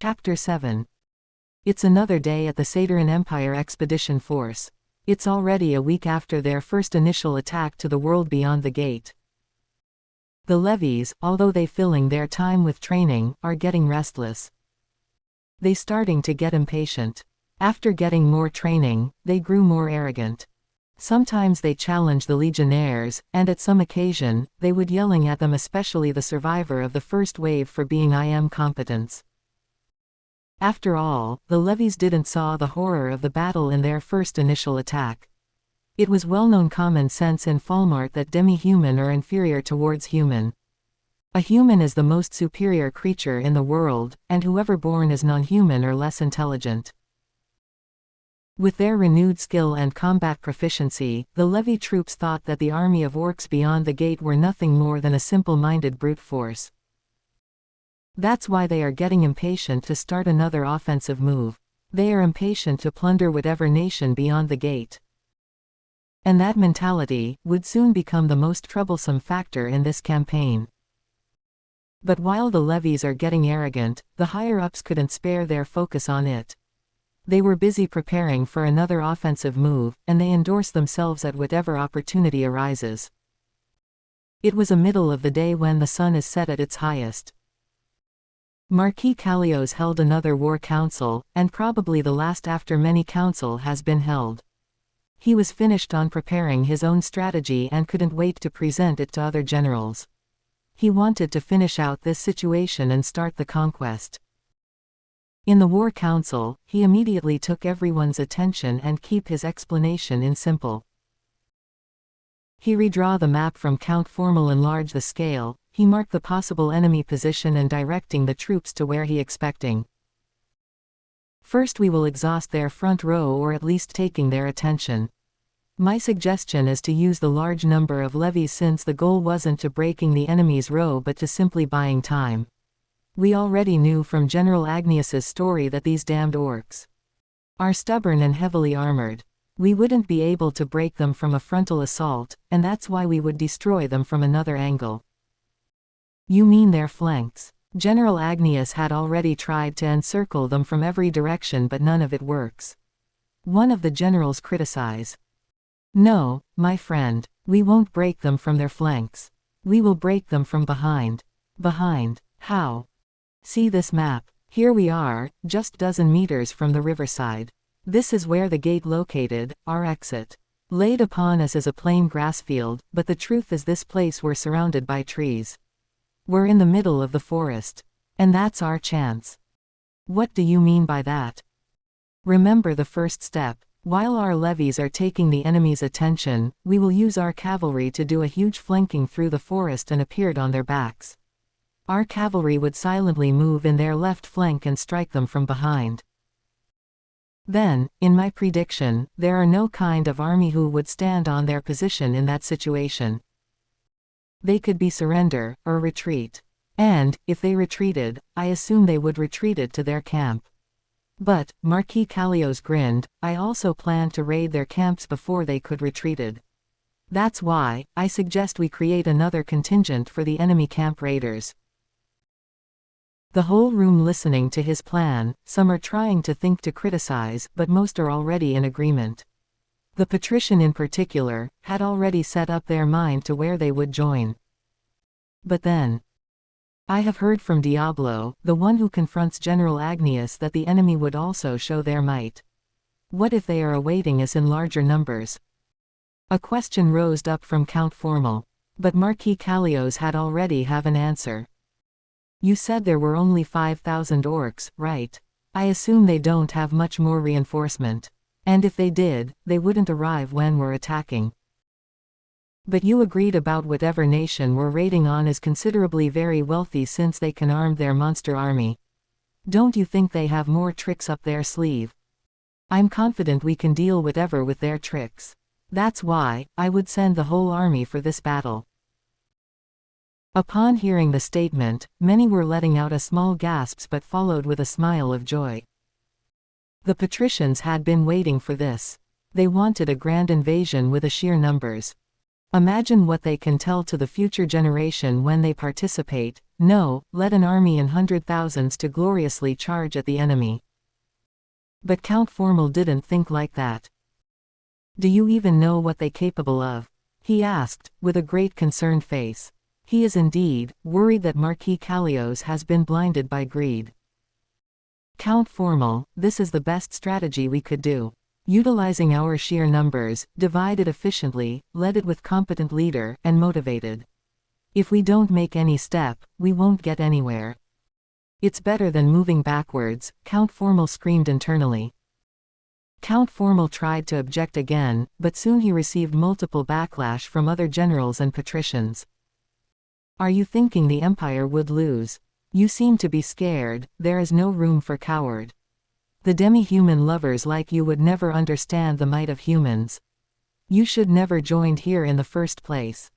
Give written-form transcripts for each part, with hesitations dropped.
Chapter 7. It's another day at the Satyran Empire Expedition Force. It's already a week after their first initial attack to the world beyond the gate. The levies, although they filling their time with training, are getting restless. They starting to get impatient. After getting more training, they grew more arrogant. Sometimes they challenge the legionnaires, and at some occasion, they would yelling at them, especially the survivor of the first wave, for being incompetents. After all, the levies didn't saw the horror of the battle in their first initial attack. It was well-known common sense in Falmart that demi-human are inferior towards human. A human is the most superior creature in the world, and whoever born as non-human are less intelligent. With their renewed skill and combat proficiency, the levy troops thought that the army of orcs beyond the gate were nothing more than a simple-minded brute force. That's why they are getting impatient to start another offensive move. They are impatient to plunder whatever nation beyond the gate. And that mentality would soon become the most troublesome factor in this campaign. But while the levies are getting arrogant, the higher-ups couldn't spare their focus on it. They were busy preparing for another offensive move, and they endorse themselves at whatever opportunity arises. It was a middle of the day when the sun is set at its highest. Marquis Callios held another war council, and probably the last after many council has been held. He was finished on preparing his own strategy and couldn't wait to present it to other generals. He wanted to finish out this situation and start the conquest. In the war council, he immediately took everyone's attention and keep his explanation in simple. He redraw the map from Count Formal, enlarge the scale. He marked the possible enemy position and directing the troops to where he expecting. First we will exhaust their front row, or at least taking their attention. My suggestion is to use the large number of levies, since the goal wasn't to breaking the enemy's row but to simply buying time. We already knew from General Agnias's story that these damned orcs are stubborn and heavily armored. We wouldn't be able to break them from a frontal assault, and that's why we would destroy them from another angle. You mean their flanks? General Agnias had already tried to encircle them from every direction, but none of it works. One of the generals criticized. No, my friend, we won't break them from their flanks. We will break them from behind. Behind? How? See this map. Here we are, just dozen meters from the riverside. This is where the gate located, our exit. Laid upon us is a plain grass field, but the truth is this place we're surrounded by trees. We're in the middle of the forest. And that's our chance. What do you mean by that? Remember the first step. While our levies are taking the enemy's attention, we will use our cavalry to do a huge flanking through the forest and appeared on their backs. Our cavalry would silently move in their left flank and strike them from behind. Then, in my prediction, there are no kind of army who would stand on their position in that situation. They could be surrender, or retreat. And, if they retreated, I assume they would retreated to their camp. But, Marquis Callios grinned, I also planned to raid their camps before they could retreated. That's why, I suggest we create another contingent for the enemy camp raiders. The whole room listening to his plan, some are trying to think to criticize, but most are already in agreement. The patrician in particular, had already set up their mind to where they would join. But then, I have heard from Diablo, the one who confronts General Agnias, that the enemy would also show their might. What if they are awaiting us in larger numbers? A question rose up from Count Formal. But Marquis Callios had already have an answer. You said there were only 5,000 orcs, right? I assume they don't have much more reinforcement. And if they did, they wouldn't arrive when we're attacking. But you agreed about whatever nation we're raiding on is considerably very wealthy, since they can arm their monster army. Don't you think they have more tricks up their sleeve? I'm confident we can deal whatever with their tricks. That's why, I would send the whole army for this battle. Upon hearing the statement, many were letting out a small gasps, but followed with a smile of joy. The patricians had been waiting for this. They wanted a grand invasion with a sheer numbers. Imagine what they can tell to the future generation when they participate. No, led an army in 100,000s to gloriously charge at the enemy. But Count Formal didn't think like that. Do you even know what they're capable of? He asked, with a great concerned face. He is indeed worried that Marquis Callios has been blinded by greed. Count Formal, this is the best strategy we could do. Utilizing our sheer numbers, divide it efficiently, led it with competent leader, and motivated. If we don't make any step, we won't get anywhere. It's better than moving backwards, Count Formal screamed internally. Count Formal tried to object again, but soon he received multiple backlash from other generals and patricians. Are you thinking the Empire would lose? You seem to be scared, there is no room for coward. The demi-human lovers like you would never understand the might of humans. You should never joined here in the first place.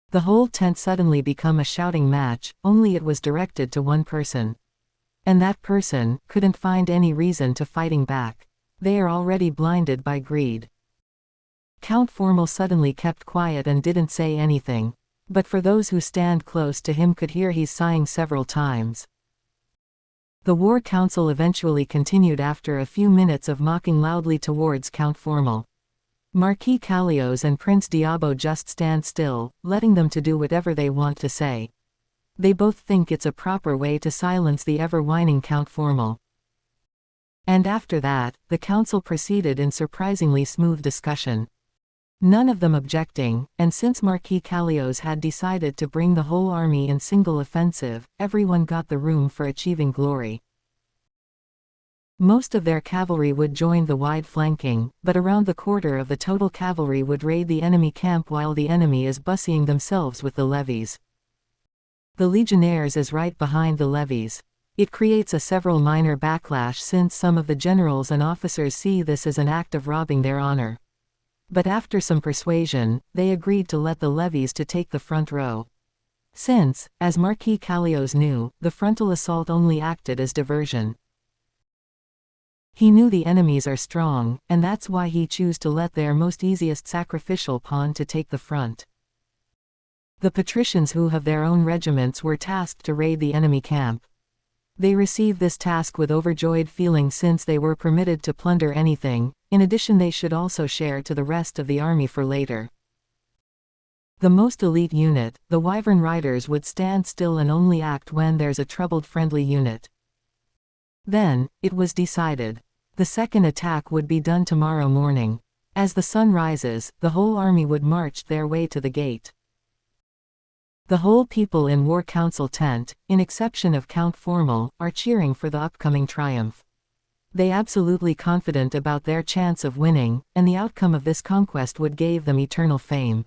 The whole tent suddenly became a shouting match, only it was directed to one person. And that person couldn't find any reason to fighting back. They are already blinded by greed. Count Formal suddenly kept quiet and didn't say anything. But for those who stand close to him could hear he's sighing several times. The war council eventually continued after a few minutes of mocking loudly towards Count Formal. Marquis Callios and Prince Diabo just stand still, letting them to do whatever they want to say. They both think it's a proper way to silence the ever-whining Count Formal. And after that, the council proceeded in surprisingly smooth discussion. None of them objecting, and since Marquis Callios had decided to bring the whole army in single offensive, everyone got the room for achieving glory. Most of their cavalry would join the wide flanking, but around the quarter of the total cavalry would raid the enemy camp while the enemy is busying themselves with the levies. The legionnaires is right behind the levies. It creates a several minor backlash since some of the generals and officers see this as an act of robbing their honor. But after some persuasion, they agreed to let the levies to take the front row. Since, as Marquis Callios knew, the frontal assault only acted as diversion. He knew the enemies are strong, and that's why he chose to let their most easiest sacrificial pawn to take the front. The patricians who have their own regiments were tasked to raid the enemy camp. They received this task with overjoyed feelings since they were permitted to plunder anything. In addition, they should also share to the rest of the army for later. The most elite unit, the Wyvern Riders, would stand still and only act when there's a troubled friendly unit. Then, it was decided. The second attack would be done tomorrow morning. As the sun rises, the whole army would march their way to the gate. The whole people in War Council tent, in exception of Count Formal, are cheering for the upcoming triumph. They absolutely confident about their chance of winning, and the outcome of this conquest would give them eternal fame.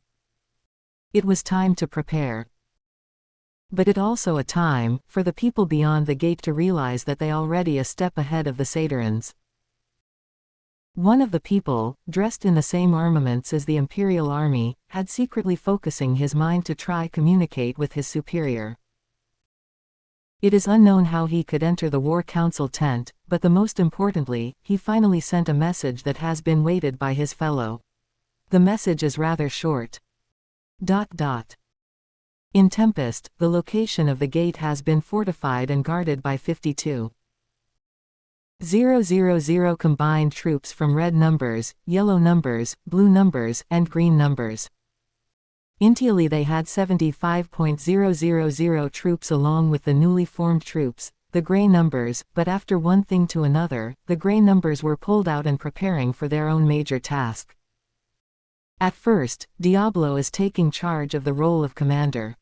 It was time to prepare. But it also a time for the people beyond the gate to realize that they already a step ahead of the Satyrians. One of the people, dressed in the same armaments as the Imperial Army, had secretly focusing his mind to try communicate with his superior. It is unknown how he could enter the War Council tent, but the most importantly, he finally sent a message that has been waited by his fellow. The message is rather short. In Tempest, the location of the gate has been fortified and guarded by 52,000 combined troops from red numbers, yellow numbers, blue numbers, and green numbers. Initially they had 75,000 troops along with the newly formed troops, the grey numbers, but after one thing to another, the grey numbers were pulled out and preparing for their own major task. At first, Diablo is taking charge of the role of commander.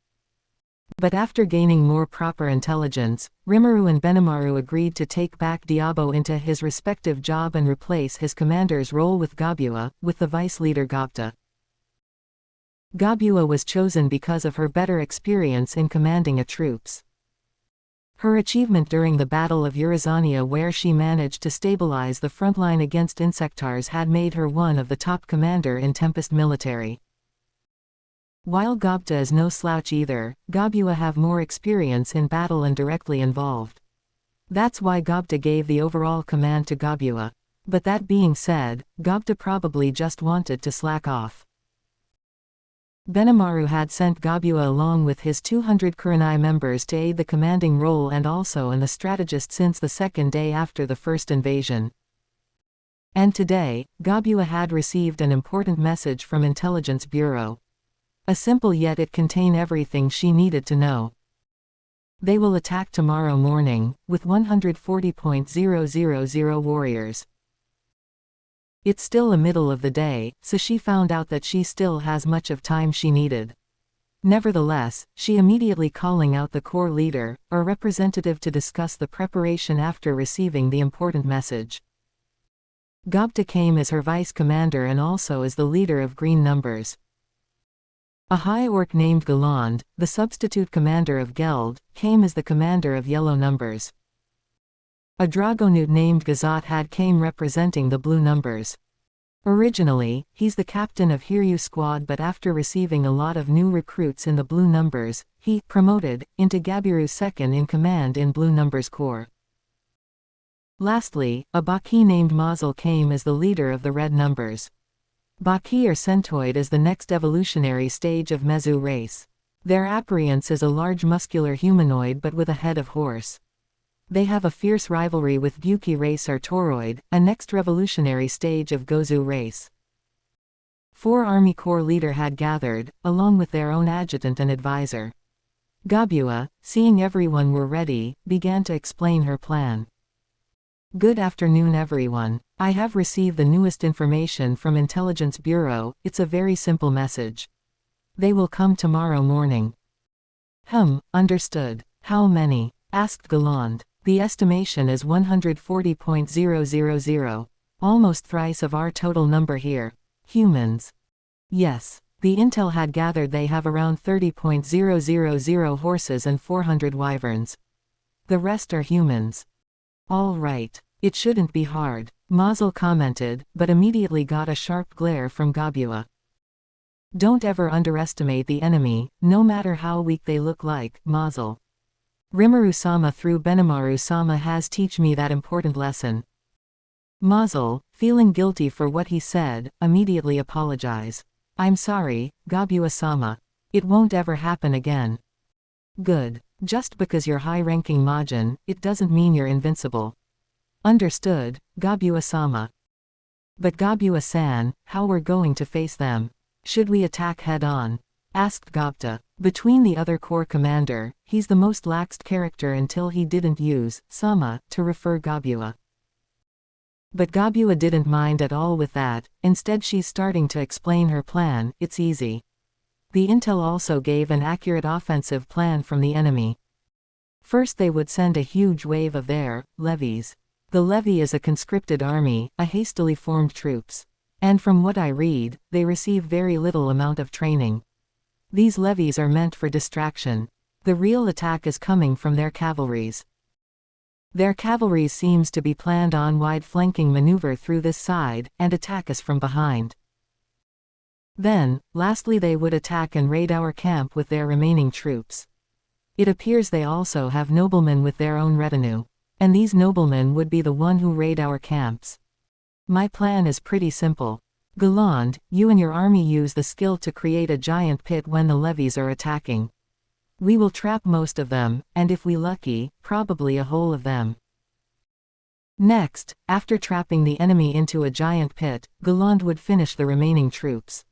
But after gaining more proper intelligence, Rimuru and Benimaru agreed to take back Diabo into his respective job and replace his commander's role with Gabua, with the vice-leader Gapta. Gabua was chosen because of her better experience in commanding a troops. Her achievement during the Battle of Eurazania, where she managed to stabilize the front line against Insectars, had made her one of the top commander in Tempest military. While Gapta is no slouch either, Gabua have more experience in battle and directly involved. That's why Gapta gave the overall command to Gabua. But that being said, Gapta probably just wanted to slack off. Benimaru had sent Gabua along with his 200 Kurenai members to aid the commanding role and also in the strategist since the second day after the first invasion. And today, Gabua had received an important message from Intelligence Bureau. A simple yet it contained everything she needed to know. They will attack tomorrow morning, with 140,000 warriors. It's still the middle of the day, so she found out that she still has much of time she needed. Nevertheless, she immediately calling out the corps leader, or representative to discuss the preparation after receiving the important message. Gobta came as her vice commander and also as the leader of green numbers. A high orc named Galand, the substitute commander of Geld, came as the commander of yellow numbers. A Dragonute named Gazat had came representing the blue numbers. Originally, he's the captain of Hiryu squad, but after receiving a lot of new recruits in the blue numbers, he promoted into Gabiru second in command in blue numbers corps. Lastly, a Baki named Mazel came as the leader of the red numbers. Baki are centoid as the next evolutionary stage of Mezu race. Their appearance is a large muscular humanoid but with a head of horse. They have a fierce rivalry with Buki race or Toroid, a next revolutionary stage of Gozu race. 4 Army Corps leader had gathered, along with their own adjutant and advisor. Gabua, seeing everyone were ready, began to explain her plan. Good afternoon everyone. I have received the newest information from Intelligence Bureau. It's a very simple message. They will come tomorrow morning. Understood. How many? Asked Galand. The estimation is 140,000, almost thrice of our total number here. Humans. Yes. The intel had gathered they have around 30,000 horses and 400 wyverns. The rest are humans. All right. It shouldn't be hard, Mazel commented, but immediately got a sharp glare from Gabua. Don't ever underestimate the enemy, no matter how weak they look like, Mazel. Rimuru-sama through Benimaru-sama has teach me that important lesson. Mazel, feeling guilty for what he said, immediately apologize. I'm sorry, Gabua-sama. It won't ever happen again. Good. Just because you're high-ranking Majin, it doesn't mean you're invincible. Understood, Gabua-sama. But Gabua-san, how we're going to face them? Should we attack head-on? Asked Gobta. Between the other corps commander, he's the most laxed character until he didn't use sama to refer Gabua. But Gabua didn't mind at all with that, instead she's starting to explain her plan. It's easy. The intel also gave an accurate offensive plan from the enemy. First they would send a huge wave of their levies. The levy is a conscripted army, a hastily formed troops. And from what I read, they receive very little amount of training. These levies are meant for distraction. The real attack is coming from their cavalries. Their cavalry seems to be planned on wide flanking maneuver through this side, and attack us from behind. Then, lastly they would attack and raid our camp with their remaining troops. It appears they also have noblemen with their own retinue. And these noblemen would be the one who raid our camps. My plan is pretty simple. Galand, you and your army use the skill to create a giant pit when the levies are attacking. We will trap most of them, and if we lucky, probably a whole of them. Next, after trapping the enemy into a giant pit, Galand would finish the remaining troops.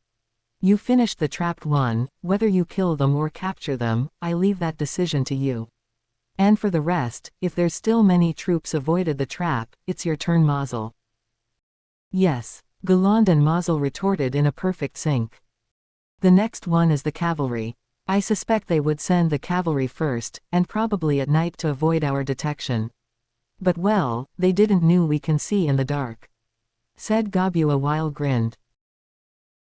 You finish the trapped one, whether you kill them or capture them, I leave that decision to you. And for the rest, if there's still many troops avoided the trap, it's your turn Mazel. Yes. Galand and Mazel retorted in a perfect sync. The next one is the cavalry. I suspect they would send the cavalry first, and probably at night to avoid our detection. But well, they didn't knew we can see in the dark. Said Gabua while grinned.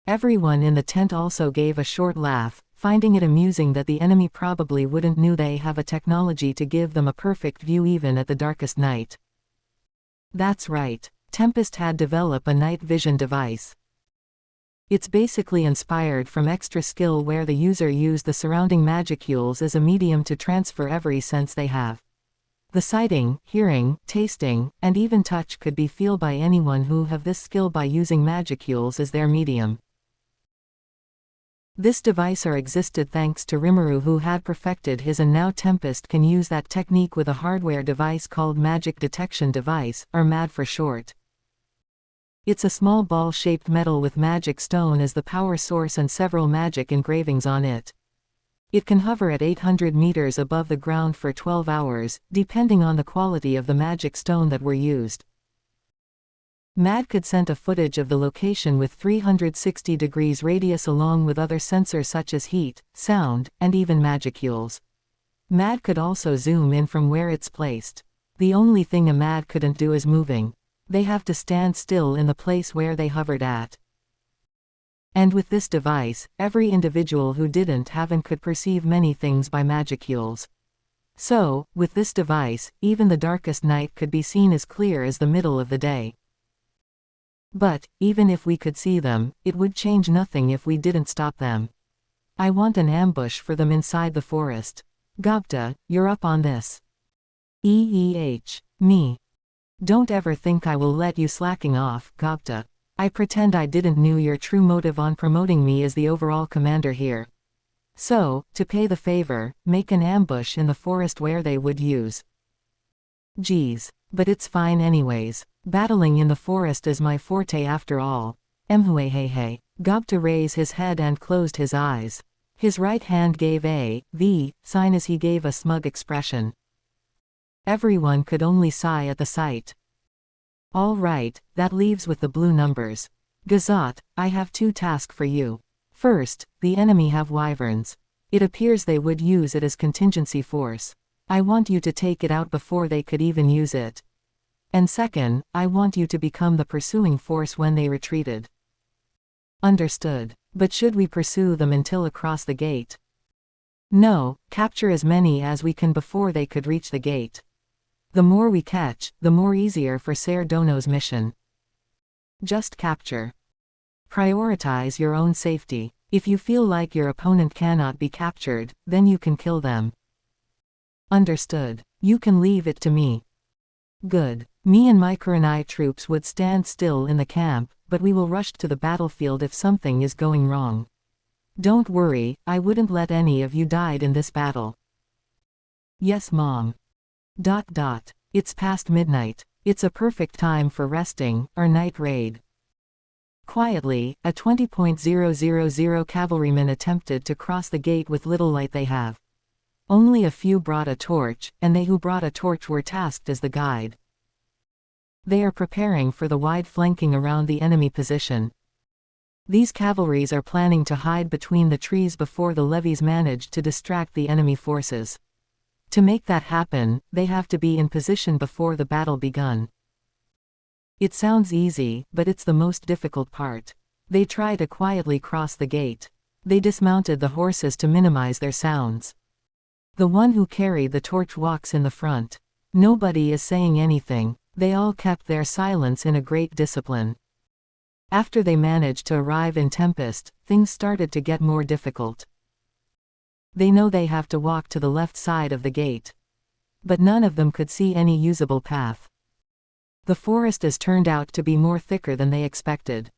Everyone in the tent also gave a short laugh, finding it amusing that the enemy probably wouldn't knew they have a technology to give them a perfect view even at the darkest night. That's right. Tempest had developed a night vision device. It's basically inspired from extra skill where the user used the surrounding magicules as a medium to transfer every sense they have. The sighting, hearing, tasting, and even touch could be feel by anyone who have this skill by using magicules as their medium. This device existed thanks to Rimuru, who had perfected his, and now Tempest can use that technique with a hardware device called Magic Detection Device, or MAD for short. It's a small ball-shaped metal with magic stone as the power source and several magic engravings on it. It can hover at 800 meters above the ground for 12 hours, depending on the quality of the magic stone that were used. MAD could send a footage of the location with 360 degrees radius along with other sensors such as heat, sound, and even magicules. MAD could also zoom in from where it's placed. The only thing a MAD couldn't do is moving. They have to stand still in the place where they hovered at. And with this device, every individual who didn't have and could perceive many things by magicules. So, with this device, even the darkest night could be seen as clear as the middle of the day. But, even if we could see them, it would change nothing if we didn't stop them. I want an ambush for them inside the forest. Gobta, you're up on this. Me. Don't ever think I will let you slacking off, Gobta. I pretend I didn't know your true motive on promoting me as the overall commander here. So, to pay the favor, make an ambush in the forest where they would use. Geez. But it's fine anyways. Battling in the forest is my forte after all. Mhuehehe. Gobta raised his head and closed his eyes. His right hand gave a V sign as he gave a smug expression. Everyone could only sigh at the sight. All right, that leaves with the blue numbers. Gazat, I have 2 tasks for you. First, the enemy have wyverns. It appears they would use it as contingency force. I want you to take it out before they could even use it. And second, I want you to become the pursuing force when they retreated. Understood. But should we pursue them until across the gate? No, capture as many as we can before they could reach the gate. The more we catch, the more easier for Ser Dono's mission. Just capture. Prioritize your own safety. If you feel like your opponent cannot be captured, then you can kill them. Understood. You can leave it to me. Good. Me and my Kurenai troops would stand still in the camp, but we will rush to the battlefield if something is going wrong. Don't worry, I wouldn't let any of you die in this battle. Yes, Mom. It's past midnight. It's a perfect time for resting, or night raid. Quietly, a 20.000 cavalryman attempted to cross the gate with little light they have. Only a few brought a torch, and they who brought a torch were tasked as the guide. They are preparing for the wide flanking around the enemy position. These cavalries are planning to hide between the trees before the levies manage to distract the enemy forces. To make that happen, they have to be in position before the battle begun. It sounds easy, but it's the most difficult part. They try to quietly cross the gate. They dismounted the horses to minimize their sounds. The one who carried the torch walks in the front. Nobody is saying anything. They all kept their silence in a great discipline. After they managed to arrive in Tempest, things started to get more difficult. They know they have to walk to the left side of the gate. But none of them could see any usable path. The forest has turned out to be more thicker than they expected.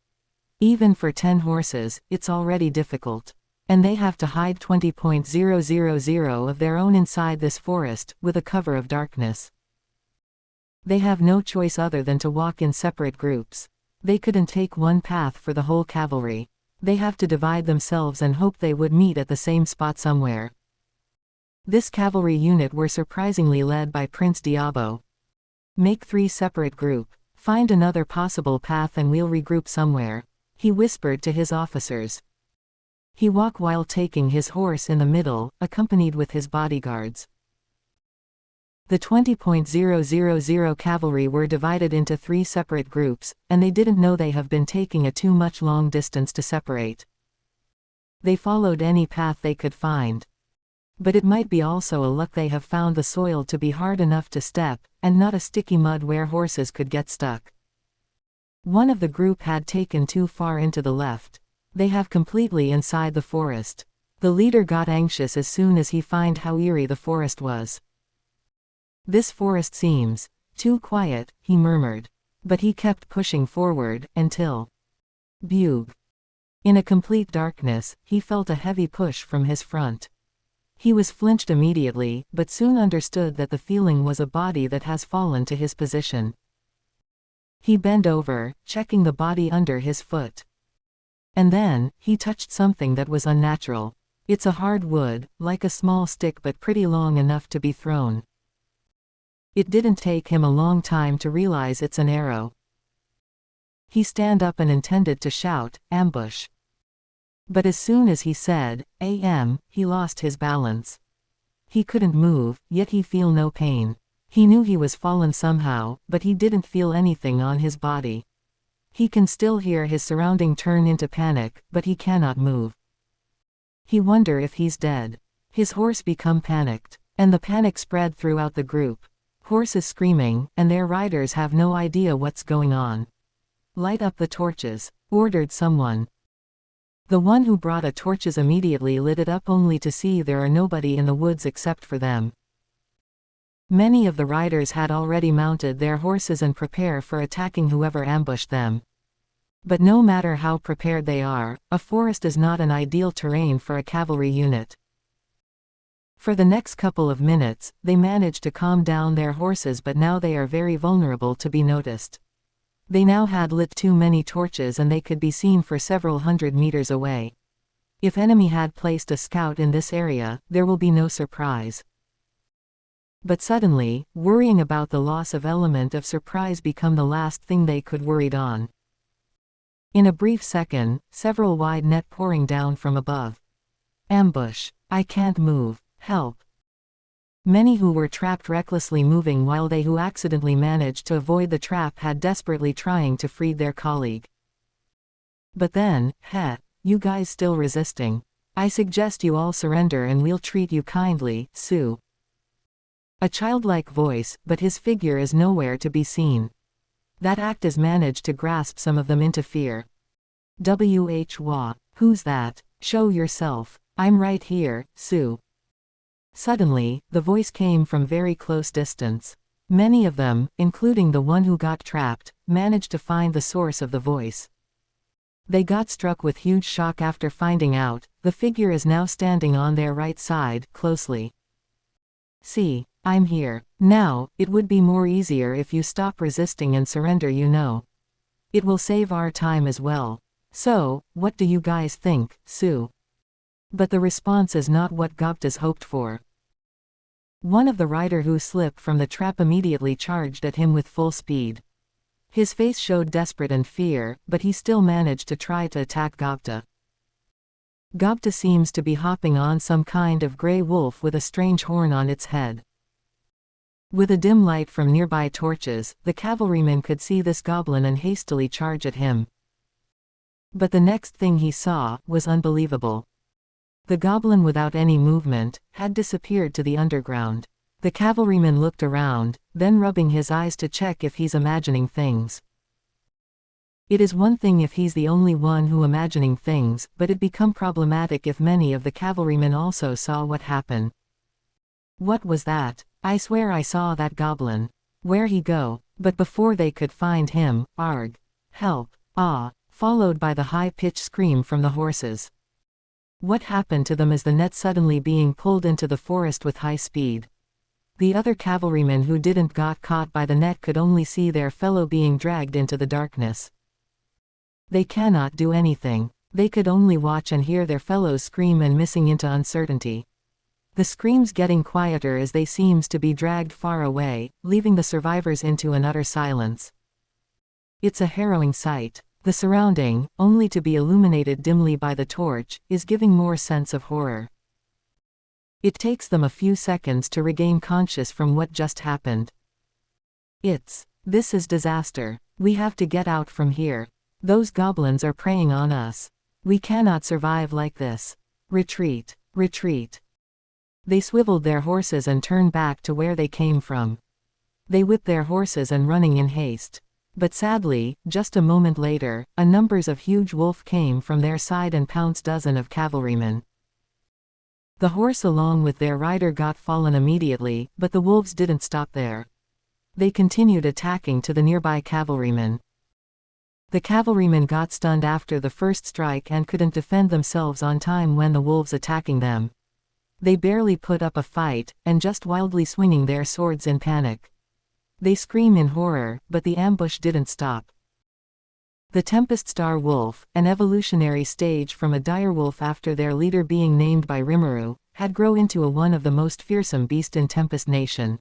Even for 10 horses, it's already difficult. And they have to hide 20.000 of their own inside this forest, with a cover of darkness. They have no choice other than to walk in separate groups. They couldn't take one path for the whole cavalry. They have to divide themselves and hope they would meet at the same spot somewhere. This cavalry unit were surprisingly led by Prince Diabo. Make 3 separate group. Find another possible path and we'll regroup somewhere, he whispered to his officers. He walked while taking his horse in the middle, accompanied with his bodyguards. The 20.000 cavalry were divided into 3 separate groups, and they didn't know they have been taking a too much long distance to separate. They followed any path they could find. But it might be also a luck they have found the soil to be hard enough to step, and not a sticky mud where horses could get stuck. One of the group had taken too far into the left. They have completely inside the forest. The leader got anxious as soon as he found how eerie the forest was. This forest seems too quiet, he murmured. But he kept pushing forward, until Bugh. In a complete darkness, he felt a heavy push from his front. He was flinched immediately, but soon understood that the feeling was a body that has fallen to his position. He bent over, checking the body under his foot. And then, he touched something that was unnatural. It's a hard wood, like a small stick but pretty long enough to be thrown. It didn't take him a long time to realize it's an arrow. He stand up and intended to shout, "Ambush!" But as soon as he said, "AM," he lost his balance. He couldn't move, yet he feel no pain. He knew he was fallen somehow, but he didn't feel anything on his body. He can still hear his surrounding turn into panic, but he cannot move. He wonder if he's dead. His horse become panicked, and the panic spread throughout the group. Horses screaming, and their riders have no idea what's going on. "Light up the torches," ordered someone. The one who brought a torches immediately lit it up only to see there are nobody in the woods except for them. Many of the riders had already mounted their horses and prepare for attacking whoever ambushed them. But no matter how prepared they are, a forest is not an ideal terrain for a cavalry unit. For the next couple of minutes, they managed to calm down their horses, but now they are very vulnerable to be noticed. They now had lit too many torches and they could be seen for several hundred meters away. If enemy had placed a scout in this area, there will be no surprise. But suddenly, worrying about the loss of element of surprise become the last thing they could worried on. In a brief second, several wide net pouring down from above. "Ambush! I can't move. Help!" Many who were trapped recklessly moving while they who accidentally managed to avoid the trap had desperately trying to free their colleague. But then, you guys still resisting. I suggest you all surrender and we'll treat you kindly, Sue. A childlike voice, but his figure is nowhere to be seen. That act has managed to grasp some of them into fear. "Wha? Who's that? Show yourself. I'm right here, Sue." Suddenly, the voice came from very close distance. Many of them, including the one who got trapped, managed to find the source of the voice. They got struck with huge shock after finding out, the figure is now standing on their right side, closely. "See, I'm here. Now, it would be more easier if you stop resisting and surrender, you know. It will save our time as well. So, what do you guys think, Sue?" But the response is not what Goptas hoped for. One of the rider who slipped from the trap immediately charged at him with full speed. His face showed desperate and fear, but he still managed to try to attack Gopta. Gopta seems to be hopping on some kind of grey wolf with a strange horn on its head. With a dim light from nearby torches, the cavalryman could see this goblin and hastily charge at him. But the next thing he saw was unbelievable. The goblin, without any movement, had disappeared to the underground. The cavalryman looked around, then rubbing his eyes to check if he's imagining things. It is one thing if he's the only one who imagining things, but it become problematic if many of the cavalrymen also saw what happened. "What was that? I swear I saw that goblin. Where he go?" But before they could find him, "Arg! Help! Ah!" followed by the high-pitched scream from the horses. What happened to them is the net suddenly being pulled into the forest with high speed. The other cavalrymen who didn't got caught by the net could only see their fellow being dragged into the darkness. They cannot do anything. They could only watch and hear their fellows scream and missing into uncertainty. The screams getting quieter as they seems to be dragged far away, leaving the survivors into an utter silence. It's a harrowing sight. The surrounding, only to be illuminated dimly by the torch, is giving more sense of horror. It takes them a few seconds to regain conscious from what just happened. This is disaster. We have to get out from here. Those goblins are preying on us. We cannot survive like this. Retreat, retreat. They swiveled their horses and turned back to where they came from. They whipped their horses and running in haste. But sadly, just a moment later, a numbers of huge wolf came from their side and pounced dozen of cavalrymen. The horse along with their rider got fallen immediately, but the wolves didn't stop there. They continued attacking to the nearby cavalrymen. The cavalrymen got stunned after the first strike and couldn't defend themselves on time when the wolves attacking them. They barely put up a fight, and just wildly swinging their swords in panic. They scream in horror, but the ambush didn't stop. The Tempest Star Wolf, an evolutionary stage from a direwolf after their leader being named by Rimuru, had grown into one of the most fearsome beasts in Tempest Nation.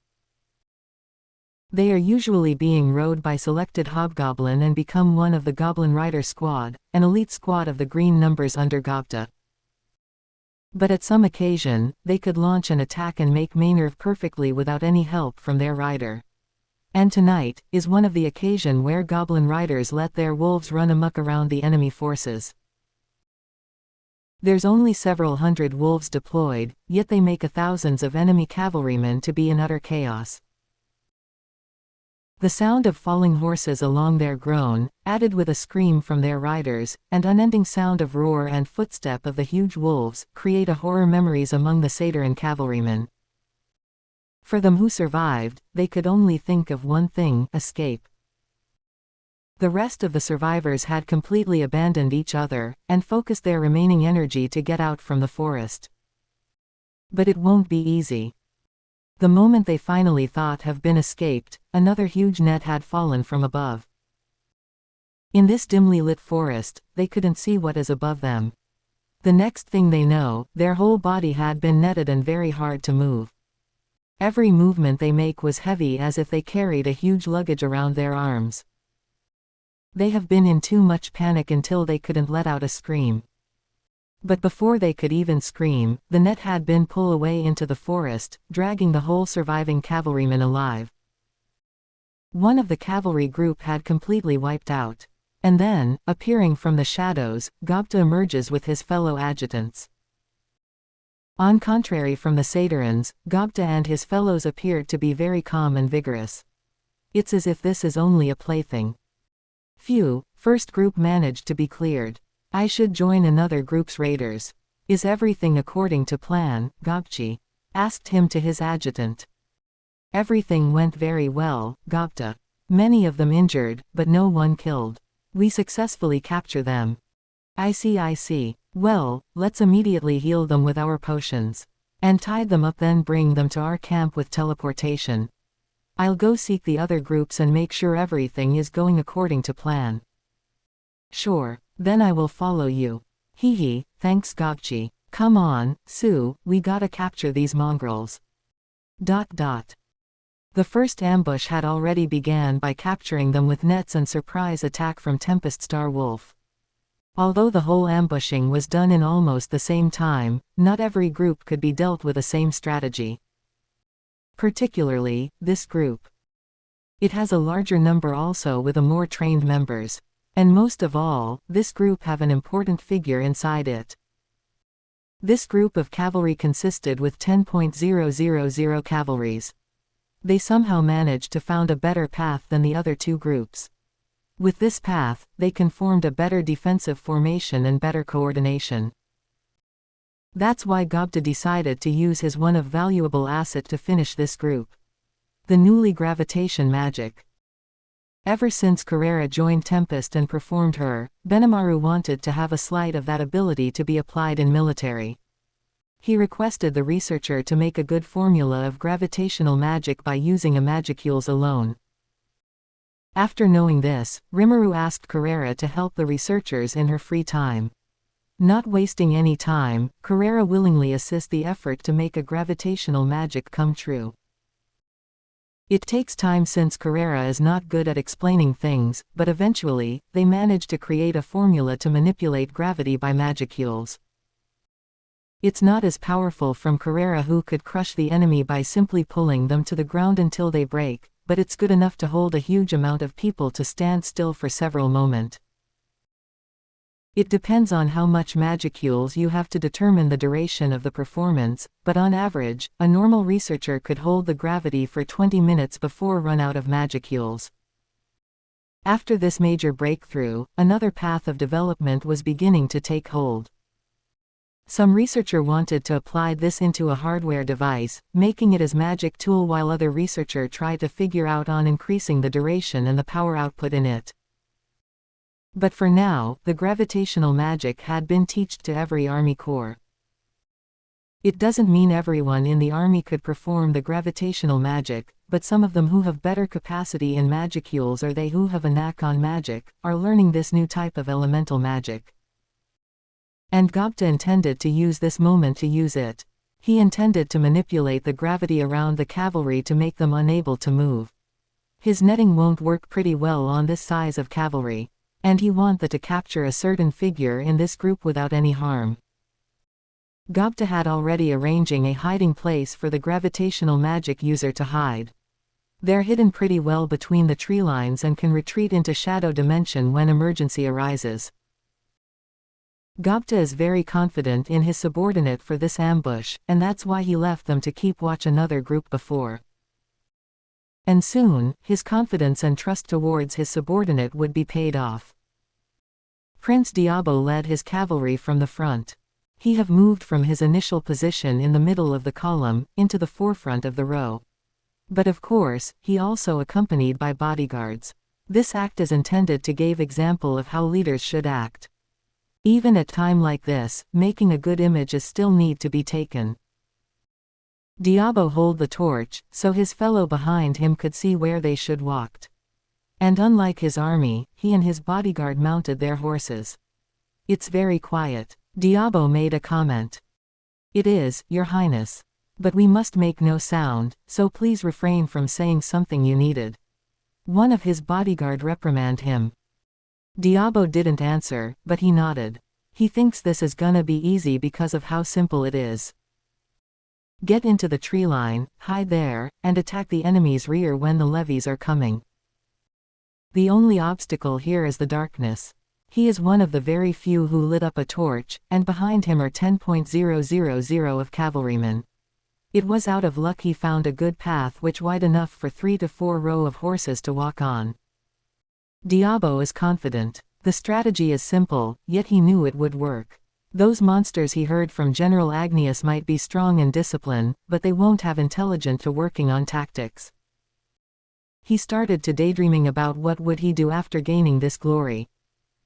They are usually being rode by selected hobgoblin and become one of the Goblin Rider Squad, an elite squad of the green numbers under Gobta. But at some occasion, they could launch an attack and make maneuver perfectly without any help from their rider. And tonight is one of the occasion where Goblin Riders let their wolves run amok around the enemy forces. There's only several hundred wolves deployed, yet they make thousands of enemy cavalrymen to be in utter chaos. The sound of falling horses along their groan, added with a scream from their riders, and unending sound of roar and footstep of the huge wolves, create a horror memories among the Satyran cavalrymen. For them who survived, they could only think of one thing: escape. The rest of the survivors had completely abandoned each other, and focused their remaining energy to get out from the forest. But it won't be easy. The moment they finally thought have been escaped, another huge net had fallen from above. In this dimly lit forest, they couldn't see what is above them. The next thing they know, their whole body had been netted and very hard to move. Every movement they make was heavy as if they carried a huge luggage around their arms. They have been in too much panic until they couldn't let out a scream. But before they could even scream, the net had been pulled away into the forest, dragging the whole surviving cavalryman alive. One of the cavalry group had completely wiped out. And then, appearing from the shadows, Gobta emerges with his fellow adjutants. On contrary from the Satyrans, Gobta and his fellows appeared to be very calm and vigorous. It's as if this is only a plaything. Phew, first group managed to be cleared. I should join another group's raiders. Is everything according to plan, Gobchi? Asked him to his adjutant. Everything went very well, Gobta. Many of them injured, but no one killed. We successfully capture them. I see. Well, let's immediately heal them with our potions. And tie them up, then bring them to our camp with teleportation. I'll go seek the other groups and make sure everything is going according to plan. Sure, then I will follow you. Hee, thanks Gobchi. Come on, Sue, we gotta capture these mongrels. The first ambush had already began by capturing them with nets and surprise attack from Tempest Star Wolf. Although the whole ambushing was done in almost the same time, not every group could be dealt with the same strategy. Particularly, this group. It has a larger number also with a more trained members. And most of all, this group have an important figure inside it. This group of cavalry consisted with 10,000 cavalries. They somehow managed to found a better path than the other two groups. With this path, they conformed a better defensive formation and better coordination. That's why Gobta decided to use his one of valuable asset to finish this group. The newly gravitation magic. Ever since Carrera joined Tempest and performed her, Benimaru wanted to have a slight of that ability to be applied in military. He requested the researcher to make a good formula of gravitational magic by using a magicules alone. After knowing this, Rimuru asked Carrera to help the researchers in her free time. Not wasting any time, Carrera willingly assists the effort to make a gravitational magic come true. It takes time since Carrera is not good at explaining things, but eventually, they manage to create a formula to manipulate gravity by magicules. It's not as powerful from Carrera, who could crush the enemy by simply pulling them to the ground until they break, but it's good enough to hold a huge amount of people to stand still for several moments. It depends on how much magicules you have to determine the duration of the performance, but on average, a normal researcher could hold the gravity for 20 minutes before run out of magicules. After this major breakthrough, another path of development was beginning to take hold. Some researcher wanted to apply this into a hardware device, making it as magic tool, while other researcher tried to figure out on increasing the duration and the power output in it. But for now, the gravitational magic had been taught to every army corps. It doesn't mean everyone in the army could perform the gravitational magic, but some of them who have better capacity in magicules or they who have a knack on magic, are learning this new type of elemental magic. And Gobta intended to use this moment to use it. He intended to manipulate the gravity around the cavalry to make them unable to move. His netting won't work pretty well on this size of cavalry, and he wants to capture a certain figure in this group without any harm. Gobta had already arranging a hiding place for the gravitational magic user to hide. They're hidden pretty well between the tree lines and can retreat into shadow dimension when emergency arises. Gobta is very confident in his subordinate for this ambush, and that's why he left them to keep watch another group before. And soon, his confidence and trust towards his subordinate would be paid off. Prince Diabo led his cavalry from the front. He have moved from his initial position in the middle of the column, into the forefront of the row. But of course, he also accompanied by bodyguards. This act is intended to give example of how leaders should act. Even at time like this, making a good image is still need to be taken. Diabo hold the torch, so his fellow behind him could see where they should walked. And unlike his army, he and his bodyguard mounted their horses. It's very quiet. Diabo made a comment. It is, Your Highness. But we must make no sound, so please refrain from saying something you needed. One of his bodyguard reprimanded him. Diabo didn't answer, but he nodded. He thinks this is gonna be easy because of how simple it is. Get into the tree line, hide there, and attack the enemy's rear when the levies are coming. The only obstacle here is the darkness. He is one of the very few who lit up a torch, and behind him are 10,000 of cavalrymen. It was out of luck he found a good path which wide enough for 3 to 4 rows of horses to walk on. Diabo is confident. The strategy is simple, yet he knew it would work. Those monsters he heard from General Agnius might be strong in discipline, but they won't have intelligence to working on tactics. He started to daydreaming about what would he do after gaining this glory.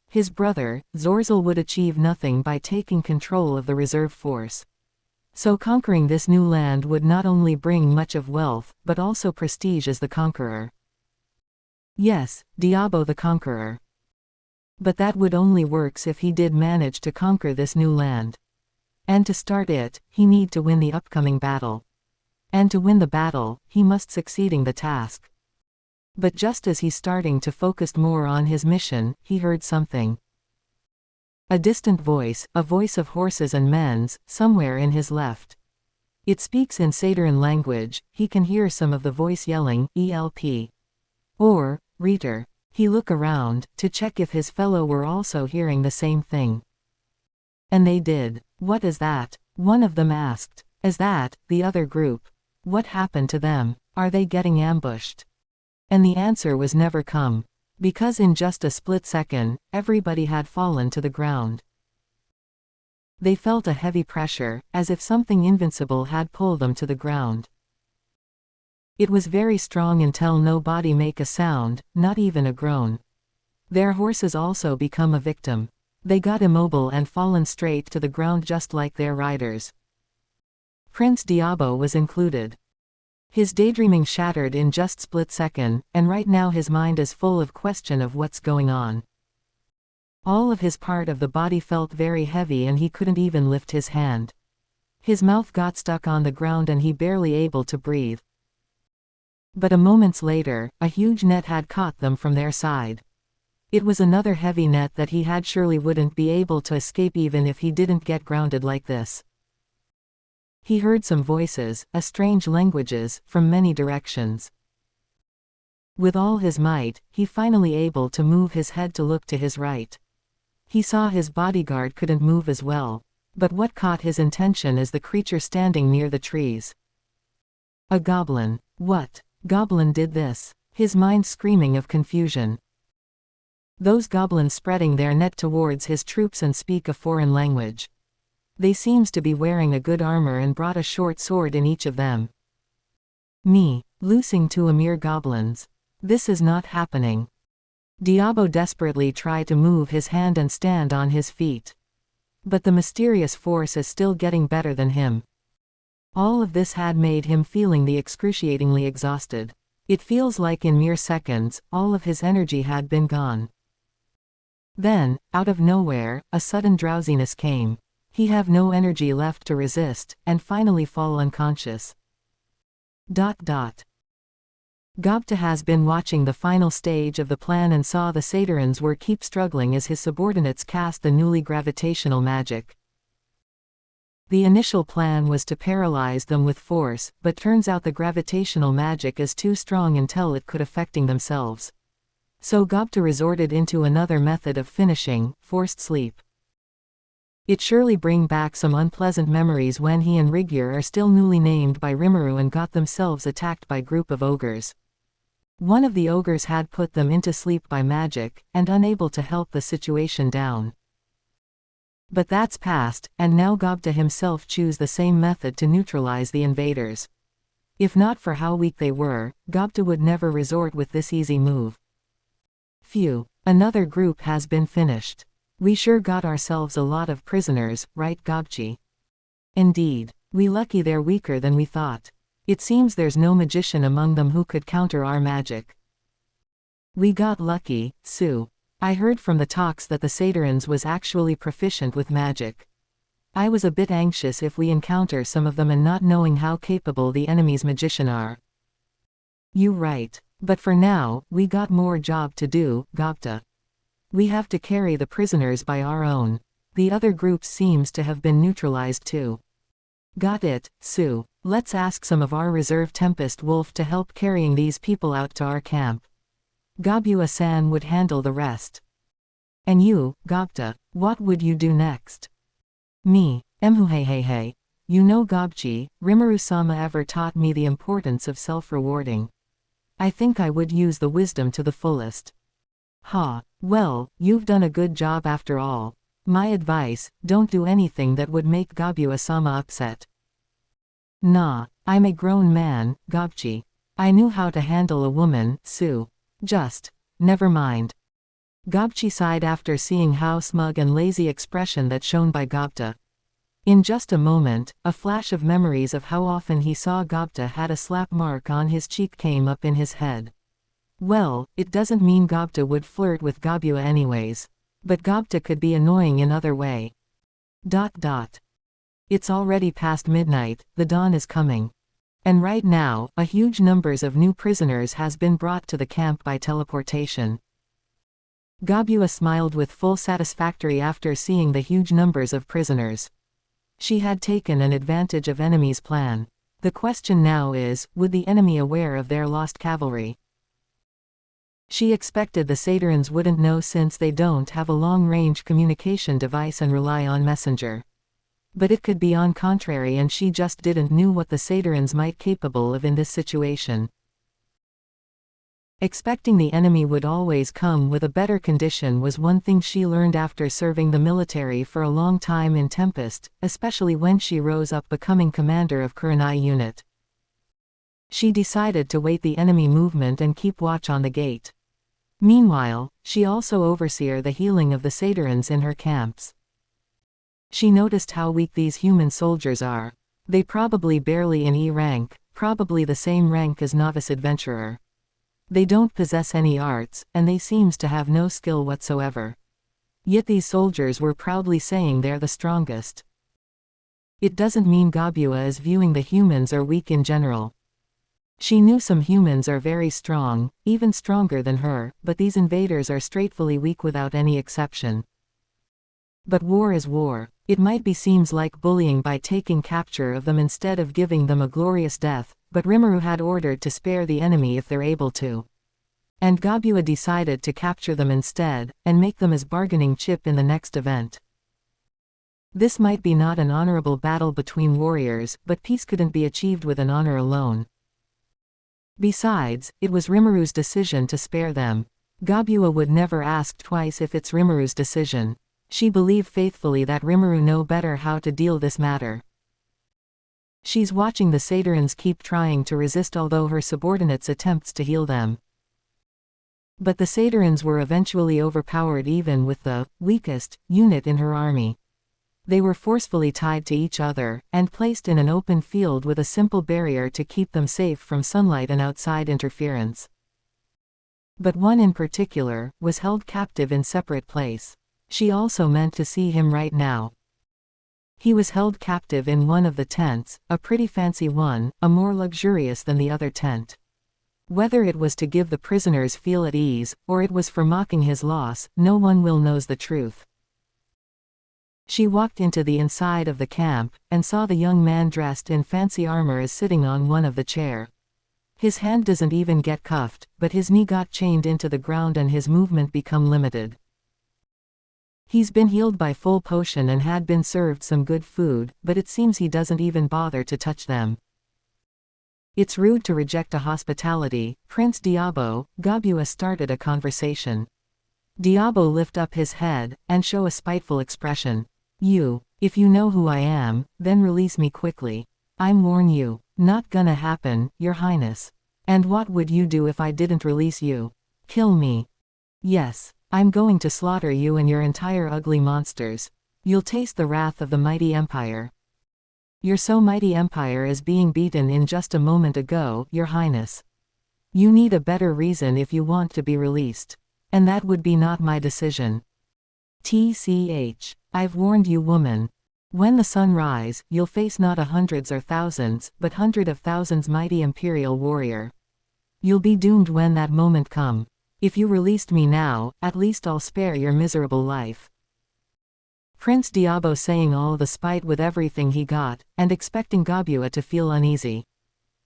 His brother, Zorzel, would achieve nothing by taking control of the reserve force. So conquering this new land would not only bring much of wealth, but also prestige as the conqueror. Yes, Diabo the conqueror. But that would only works if he did manage to conquer this new land. And to start it, he need to win the upcoming battle. And to win the battle, he must succeeding the task. But just as he's starting to focus more on his mission, he heard something. A distant voice, a voice of horses and men's, somewhere in his left. It speaks in Satyran language. He can hear some of the voice yelling, "ELP." Or, "Reader." He look around, to check if his fellow were also hearing the same thing. And they did. "What is that?" one of them asked. "Is that the other group? What happened to them? Are they getting ambushed?" And the answer was never come. Because in just a split second, everybody had fallen to the ground. They felt a heavy pressure, as if something invincible had pulled them to the ground. It was very strong until nobody make a sound, not even a groan. Their horses also become a victim. They got immobile and fallen straight to the ground just like their riders. Prince Diabo was included. His daydreaming shattered in just split second, and right now his mind is full of question of what's going on. All of his part of the body felt very heavy and he couldn't even lift his hand. His mouth got stuck on the ground and he barely able to breathe. But a moments later, a huge net had caught them from their side. It was another heavy net that he had surely wouldn't be able to escape even if he didn't get grounded like this. He heard some voices, strange languages, from many directions. With all his might, he finally able to move his head to look to his right. He saw his bodyguard couldn't move as well. But what caught his attention is the creature standing near the trees. A goblin. What goblin did this? His mind screaming of confusion. Those goblins spreading their net towards his troops and speak a foreign language. They seems to be wearing a good armor and brought a short sword in each of them. Me, losing to a mere goblins. This is not happening. Diabo desperately tried to move his hand and stand on his feet. But the mysterious force is still getting better than him. All of this had made him feeling the excruciatingly exhausted. It feels like in mere seconds, all of his energy had been gone. Then, out of nowhere, a sudden drowsiness came. He have no energy left to resist, and finally fall unconscious. Gobta has been watching the final stage of the plan and saw the Satyrians were keep struggling as his subordinates cast the newly gravitational magic. The initial plan was to paralyze them with force, but turns out the gravitational magic is too strong until it could affecting themselves. So Gobta resorted into another method of finishing, forced sleep. It surely bring back some unpleasant memories when he and Rimuru are still newly named by Rimuru and got themselves attacked by group of ogres. One of the ogres had put them into sleep by magic, and unable to help the situation down. But that's past, and now Gobta himself choose the same method to neutralize the invaders. If not for how weak they were, Gobta would never resort with this easy move. Phew, another group has been finished. We sure got ourselves a lot of prisoners, right Gobchi? Indeed. We lucky they're weaker than we thought. It seems there's no magician among them who could counter our magic. We got lucky, Sue. I heard from the talks that the Satyrians was actually proficient with magic. I was a bit anxious if we encounter some of them and not knowing how capable the enemy's magician are. You right. But for now, we got more job to do, Gobta. We have to carry the prisoners by our own. The other groups seems to have been neutralized too. Got it, Sue. Let's ask some of our reserve Tempest Wolf to help carrying these people out to our camp. Gobua-san would handle the rest. And you, Gobta, what would you do next? Me, Emhuhehehe. You know Gobchi, Rimuru-sama ever taught me the importance of self-rewarding. I think I would use the wisdom to the fullest. Ha, well, you've done a good job after all. My advice, don't do anything that would make Gobua-sama upset. Nah, I'm a grown man, Gobchi. I knew how to handle a woman, Sue. Just, never mind. Gobchi sighed after seeing how smug and lazy expression that shown by Gobta. In just a moment, a flash of memories of how often he saw Gobta had a slap mark on his cheek came up in his head. Well, it doesn't mean Gobta would flirt with Gobua anyways. But Gobta could be annoying in other way. It's already past midnight, the dawn is coming. And right now, a huge numbers of new prisoners has been brought to the camp by teleportation. Gobua smiled with full satisfactory after seeing the huge numbers of prisoners. She had taken an advantage of enemy's plan. The question now is, would the enemy aware of their lost cavalry? She expected the Satyrians wouldn't know since they don't have a long-range communication device and rely on messenger. But it could be on contrary and she just didn't knew what the Satyrians might capable of in this situation. Expecting the enemy would always come with a better condition was one thing she learned after serving the military for a long time in Tempest, especially when she rose up becoming commander of Kurenai unit. She decided to wait the enemy movement and keep watch on the gate. Meanwhile, she also overseer the healing of the Satyrians in her camps. She noticed how weak these human soldiers are. They probably barely in E rank, probably the same rank as novice adventurer. They don't possess any arts, and they seems to have no skill whatsoever. Yet these soldiers were proudly saying they're the strongest. It doesn't mean Gobua is viewing the humans are weak in general. She knew some humans are very strong, even stronger than her, but these invaders are straightfully weak without any exception. But war is war. It might be seems like bullying by taking capture of them instead of giving them a glorious death, but Rimuru had ordered to spare the enemy if they're able to. And Gobua decided to capture them instead, and make them as bargaining chip in the next event. This might be not an honorable battle between warriors, but peace couldn't be achieved with an honor alone. Besides, it was Rimuru's decision to spare them. Gobua would never ask twice if it's Rimuru's decision. She believed faithfully that Rimuru know better how to deal this matter. She's watching the Satyrians keep trying to resist although her subordinates attempts to heal them. But the Saturans were eventually overpowered even with the weakest unit in her army. They were forcefully tied to each other, and placed in an open field with a simple barrier to keep them safe from sunlight and outside interference. But one in particular was held captive in separate place. She also meant to see him right now. He was held captive in one of the tents, a pretty fancy one, a more luxurious than the other tent. Whether it was to give the prisoners feel at ease, or it was for mocking his loss, no one knows the truth. She walked into the inside of the camp, and saw the young man dressed in fancy armor is sitting on one of the chair. His hand doesn't even get cuffed, but his knee got chained into the ground and his movement become limited. He's been healed by full potion and had been served some good food, but it seems he doesn't even bother to touch them. It's rude to reject a hospitality. Prince Diabo, Gabua started a conversation. Diabo lift up his head, and show a spiteful expression. If you know who I am, then release me quickly. I'm warn you. Not gonna happen, your highness. And what would you do if I didn't release you? Kill me. Yes. I'm going to slaughter you and your entire ugly monsters. You'll taste the wrath of the mighty empire. Your so mighty empire is being beaten in just a moment ago, your highness. You need a better reason if you want to be released. And that would be not my decision. I've warned you, woman. When the sun rise, you'll face not hundreds or thousands, but hundreds of thousands mighty imperial warrior. You'll be doomed when that moment come. If you released me now, at least I'll spare your miserable life. Prince Diabo saying all the spite with everything he got, and expecting Gabua to feel uneasy.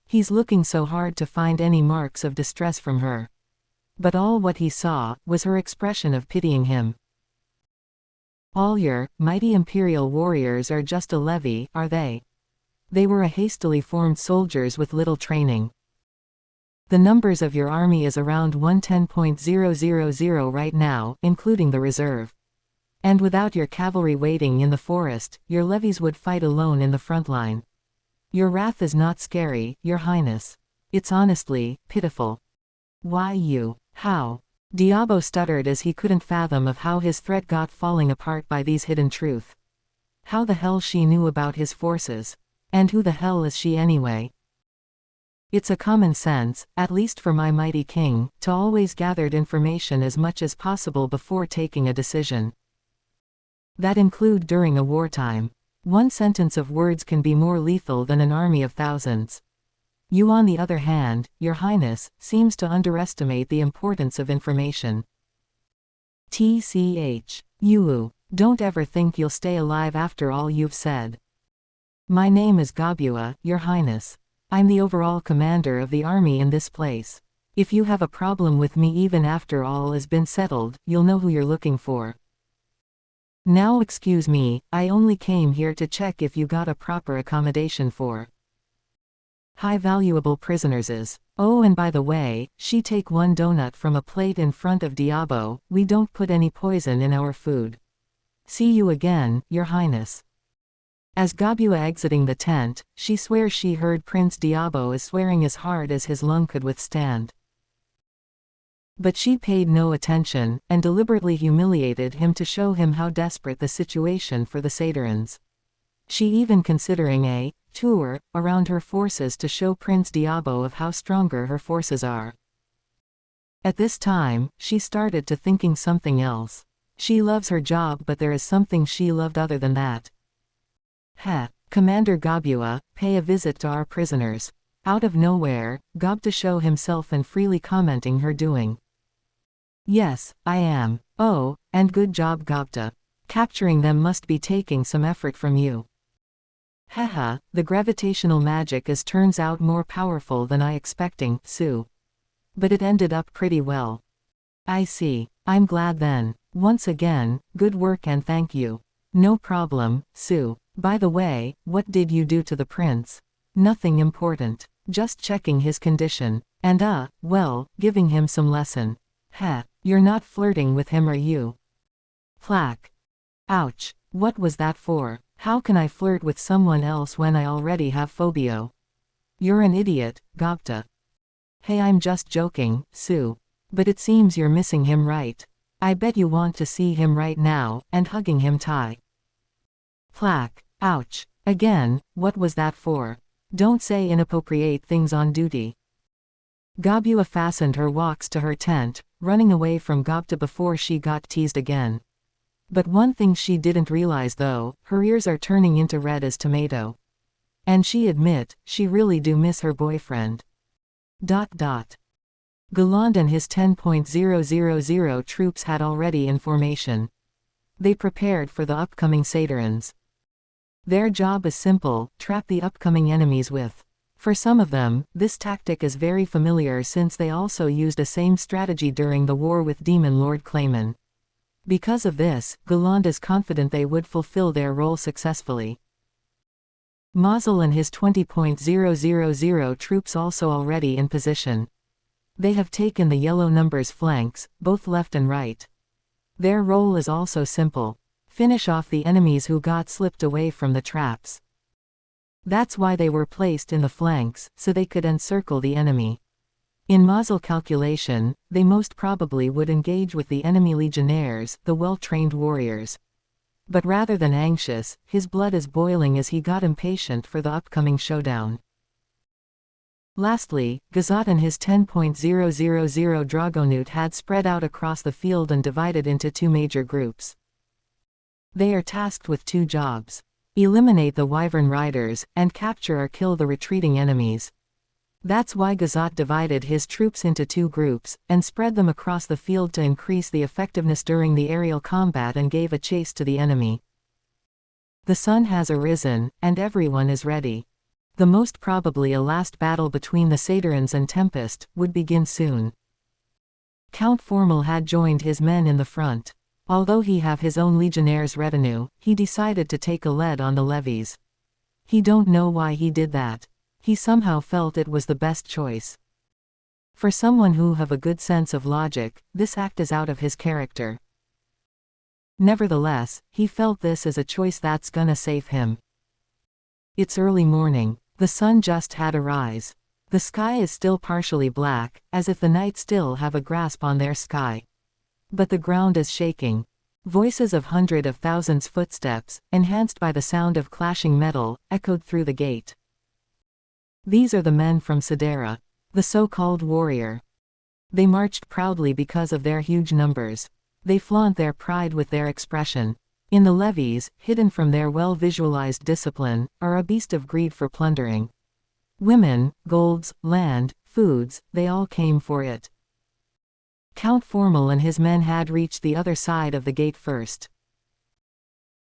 He's looking so hard to find any marks of distress from her. But all what he saw, was her expression of pitying him. All your mighty imperial warriors are just a levy, are they? They were a hastily formed soldiers with little training. The numbers of your army is around 110,000 right now, including the reserve. And without your cavalry waiting in the forest, your levies would fight alone in the front line. Your wrath is not scary, your highness. It's honestly pitiful. Why you? How? Diabo stuttered as he couldn't fathom of how his threat got falling apart by these hidden truth. How the hell she knew about his forces? And who the hell is she anyway? It's a common sense, at least for my mighty king, to always gather information as much as possible before taking a decision. That include during a wartime. One sentence of words can be more lethal than an army of thousands. You on the other hand, your highness, seems to underestimate the importance of information. You don't ever think you'll stay alive after all you've said. My name is Gabua, your highness. I'm the overall commander of the army in this place. If you have a problem with me even after all has been settled, you'll know who you're looking for. Now excuse me, I only came here to check if you got a proper accommodation for high valuable prisoners is. Oh, and by the way, she take one donut from a plate in front of Diabo. We don't put any poison in our food. See you again, your highness. As Gabua exiting the tent, she swears she heard Prince Diabo is swearing as hard as his lung could withstand. But she paid no attention, and deliberately humiliated him to show him how desperate the situation for the Saturans. She even considering a tour around her forces to show Prince Diabo of how stronger her forces are. At this time, she started to thinking something else. She loves her job, but there is something she loved other than that. Commander Gabua, pay a visit to our prisoners. Out of nowhere, Gob to show himself and freely commenting her doing. Yes, I am. Oh, and good job Gobta. Capturing them must be taking some effort from you. The gravitational magic is turns out more powerful than I expecting, Sue. But it ended up pretty well. I see. I'm glad then. Once again, good work and thank you. No problem, Sue. By the way, what did you do to the prince? Nothing important. Just checking his condition. And well, giving him some lesson. You're not flirting with him, are you? Plaque. Ouch. What was that for? How can I flirt with someone else when I already have phobia? You're an idiot, Gopta. Hey, I'm just joking, Sue. But it seems you're missing him, right? I bet you want to see him right now, and hugging him tight. Plaque. Ouch. Again, what was that for? Don't say inappropriate things on duty. Gabua fastened her walks to her tent, running away from Gobta before she got teased again. But one thing she didn't realize though, her ears are turning into red as tomato. And she admit, she really do miss her boyfriend. Galland and his 10,000 troops had already in formation. They prepared for the upcoming Saturans. Their job is simple, trap the upcoming enemies with. For some of them, this tactic is very familiar since they also used a same strategy during the war with Demon Lord Clayman. Because of this, Galland is confident they would fulfill their role successfully. Mazel and his 20,000 troops also already in position. They have taken the yellow numbers flanks, both left and right. Their role is also simple. Finish off the enemies who got slipped away from the traps. That's why they were placed in the flanks, so they could encircle the enemy. In Mazel calculation, they most probably would engage with the enemy legionnaires, the well-trained warriors. But rather than anxious, his blood is boiling as he got impatient for the upcoming showdown. Lastly, Gazat and his 10,000 Dragonute had spread out across the field and divided into two major groups. They are tasked with two jobs. Eliminate the Wyvern Riders, and capture or kill the retreating enemies. That's why Gazat divided his troops into two groups, and spread them across the field to increase the effectiveness during the aerial combat and gave a chase to the enemy. The sun has arisen, and everyone is ready. The most probably a last battle between the Saturans and Tempest would begin soon. Count Formal had joined his men in the front. Although he have his own legionnaires' retinue, he decided to take a lead on the levies. He don't know why he did that. He somehow felt it was the best choice. For someone who have a good sense of logic, this act is out of his character. Nevertheless, he felt this is a choice that's gonna save him. It's early morning. The sun just had a rise. The sky is still partially black, as if the night still have a grasp on their sky. But the ground is shaking. Voices of hundreds of thousands footsteps, enhanced by the sound of clashing metal, echoed through the gate. These are the men from Sidera, the so-called warrior. They marched proudly because of their huge numbers. They flaunt their pride with their expression. In the levies, hidden from their well-visualized discipline, are a beast of greed for plundering. Women, golds, land, foods, they all came for it. Count Formal and his men had reached the other side of the gate first.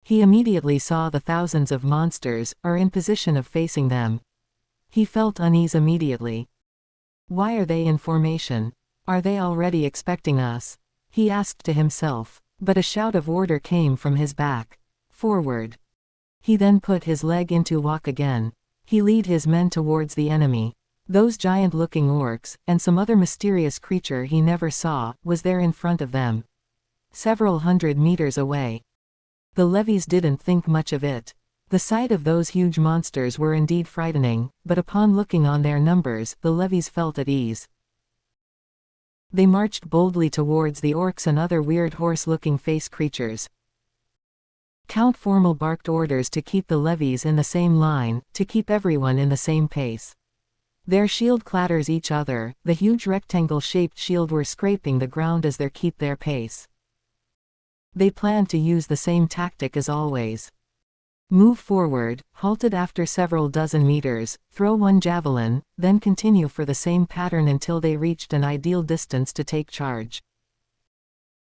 He immediately saw the thousands of monsters are in position of facing them. He felt unease immediately. Why are they in formation? Are they already expecting us? He asked to himself. But a shout of order came from his back. Forward. He then put his leg into walk again. He lead his men towards the enemy. Those giant-looking orcs, and some other mysterious creature he never saw, was there in front of them. Several hundred meters away. The levies didn't think much of it. The sight of those huge monsters were indeed frightening, but upon looking on their numbers, the levies felt at ease. They marched boldly towards the orcs and other weird horse-looking face creatures. Count Formal barked orders to keep the levies in the same line, to keep everyone in the same pace. Their shield clatters each other, the huge rectangle-shaped shield were scraping the ground as they keep their pace. They planned to use the same tactic as always. Move forward, halted after several dozen meters, throw one javelin, then continue for the same pattern until they reached an ideal distance to take charge.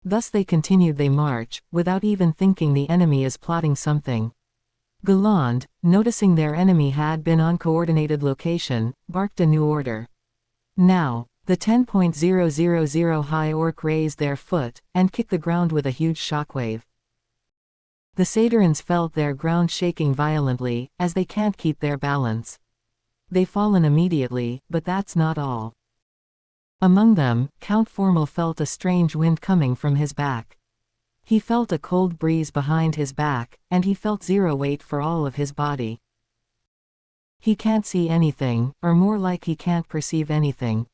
Thus they continued they march, without even thinking the enemy is plotting something. Galland, noticing their enemy had been on coordinated location, barked a new order. Now, the 10,000 high orc raised their foot, and kicked the ground with a huge shockwave. The Saturans felt their ground shaking violently, as they can't keep their balance. They fallen immediately, but that's not all. Among them, Count Formal felt a strange wind coming from his back. He felt a cold breeze behind his back, and he felt zero weight for all of his body. He can't see anything, or more like he can't perceive anything.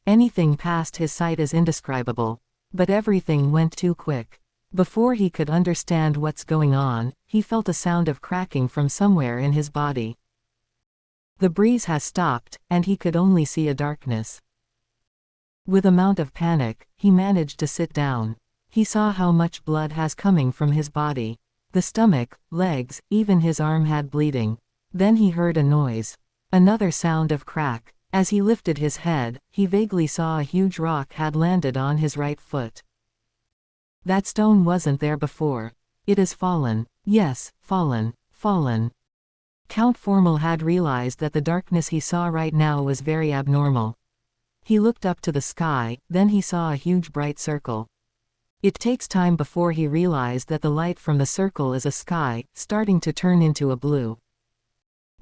Anything past his sight is indescribable. But everything went too quick. Before he could understand what's going on, he felt a sound of cracking from somewhere in his body. The breeze has stopped, and he could only see a darkness. With a mount of panic, he managed to sit down. He saw how much blood has coming from his body. The stomach, legs, even his arm had bleeding. Then he heard a noise. Another sound of crack. As he lifted his head, he vaguely saw a huge rock had landed on his right foot. That stone wasn't there before. It has fallen. Yes, fallen. Fallen. Count Formal had realized that the darkness he saw right now was very abnormal. He looked up to the sky, then he saw a huge bright circle. It takes time before he realized that the light from the circle is a sky, starting to turn into a blue.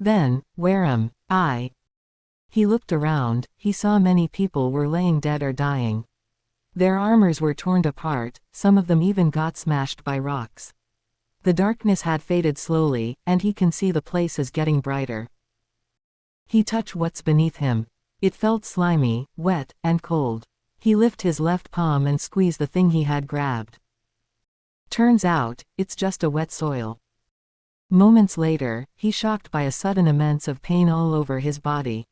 Then, where am I? He looked around, he saw many people were laying dead or dying. Their armors were torn apart, some of them even got smashed by rocks. The darkness had faded slowly, and he can see the place is getting brighter. He touched what's beneath him. It felt slimy, wet, and cold. He lifted his left palm and squeezed the thing he had grabbed. Turns out, it's just a wet soil. Moments later, he's shocked by a sudden immense of pain all over his body.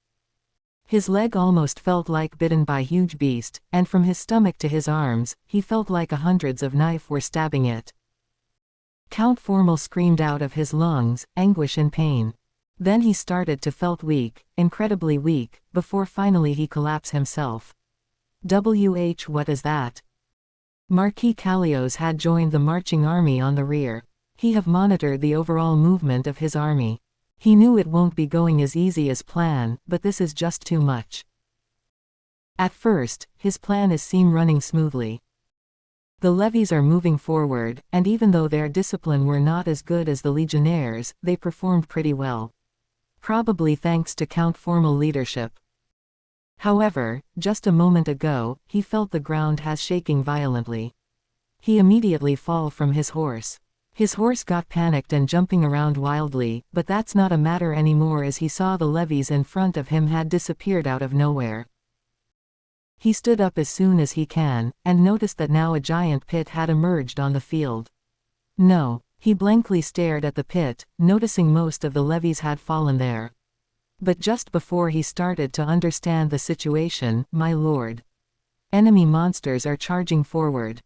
His leg almost felt like bitten by a huge beast, and from his stomach to his arms, he felt like hundreds of knives were stabbing it. Count Formal screamed out of his lungs, anguish and pain. Then he started to felt weak, incredibly weak, before finally he collapsed himself. What is that? Marquis Callios had joined the marching army on the rear. He have monitored the overall movement of his army. He knew it won't be going as easy as planned, but this is just too much. At first, his plan is seen running smoothly. The levies are moving forward, and even though their discipline were not as good as the legionnaires, they performed pretty well. Probably thanks to Count Formal leadership. However, just a moment ago, he felt the ground has shaking violently. He immediately fell from his horse. His horse got panicked and jumping around wildly, but that's not a matter anymore as he saw the levies in front of him had disappeared out of nowhere. He stood up as soon as he can, and noticed that now a giant pit had emerged on the field. No, he blankly stared at the pit, noticing most of the levies had fallen there. But just before he started to understand the situation, my lord. Enemy monsters are charging forward.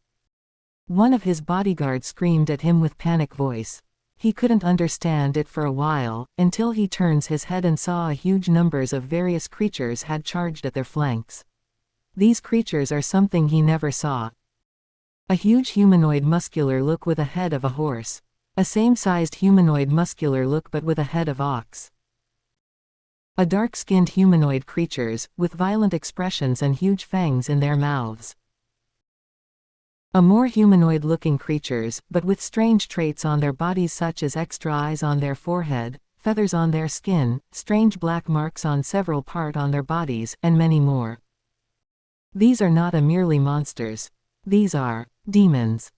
One of his bodyguards screamed at him with panic voice. He couldn't understand it for a while, until he turns his head and saw a huge numbers of various creatures had charged at their flanks. These creatures are something he never saw. A huge humanoid muscular look with a head of a horse. A same-sized humanoid muscular look but with a head of ox. A dark-skinned humanoid creatures, with violent expressions and huge fangs in their mouths. A more humanoid-looking creatures, but with strange traits on their bodies such as extra eyes on their forehead, feathers on their skin, strange black marks on several parts on their bodies, and many more. These are not merely monsters. These are demons.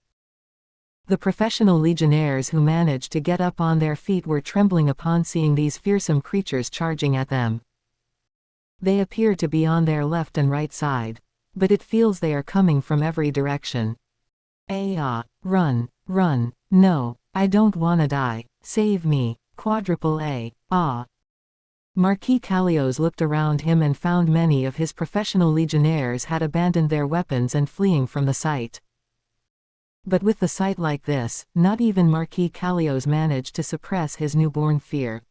The professional legionnaires who managed to get up on their feet were trembling upon seeing these fearsome creatures charging at them. They appear to be on their left and right side. But it feels they are coming from every direction. Run, run, no, I don't wanna die, save me, quadruple A, ah. Marquis Callios looked around him and found many of his professional legionnaires had abandoned their weapons and fleeing from the site. But with a sight like this, not even Marquis Callios managed to suppress his newborn fear.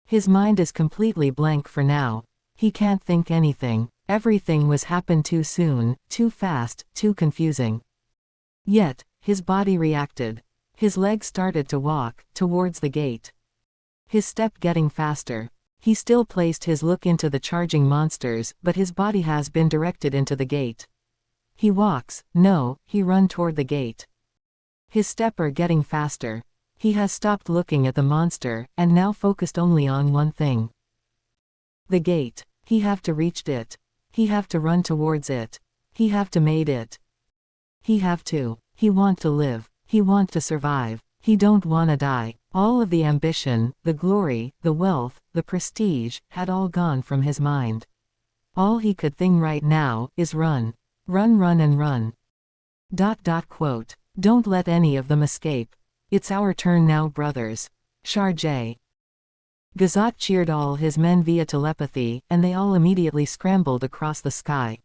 His mind is completely blank for now. He can't think anything. Everything was happened too soon, too fast, too confusing. Yet, his body reacted. His legs started to walk towards the gate. His step getting faster. He still placed his look into the charging monsters, but his body has been directed into the gate. He walks, no, he run toward the gate. His step are getting faster. He has stopped looking at the monster, and now focused only on one thing. The gate. He have to reach it. He have to run towards it. He have to made it. He have to. He want to live. He want to survive. He don't wanna die. All of the ambition, the glory, the wealth, the prestige, had all gone from his mind. All he could think right now is run. Run, run and run. Quote. Don't let any of them escape. It's our turn now, brothers. Charge. Gazat cheered all his men via telepathy, and they all immediately scrambled across the sky.